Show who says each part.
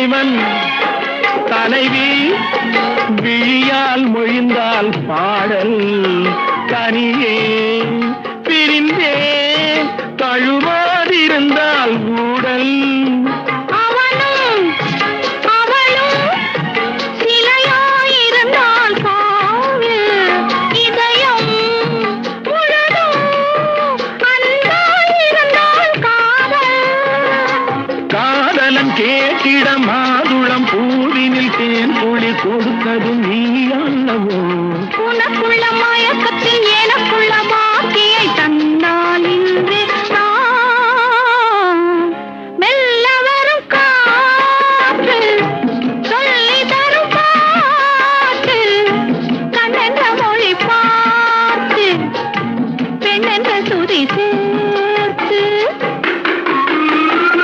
Speaker 1: தலைவன் தலைவி விழியால் மொழிந்தால் பாடல் தனியே பிரிந்தே தழுவாதிருந்தால் ஊடல்
Speaker 2: அவனும் அவளும் சிலையாயிருந்தால் காவில் இதயம் முழுதும் அன்பாயிருந்தால் காதல்
Speaker 1: காதலன் கேட்டிட மாதுளம் பூவினில் தேன் துளி கொடுத்ததும் நீ அல்லவோ
Speaker 2: உனக்குள்ள மயக்கத்தில் எனக்குள்ள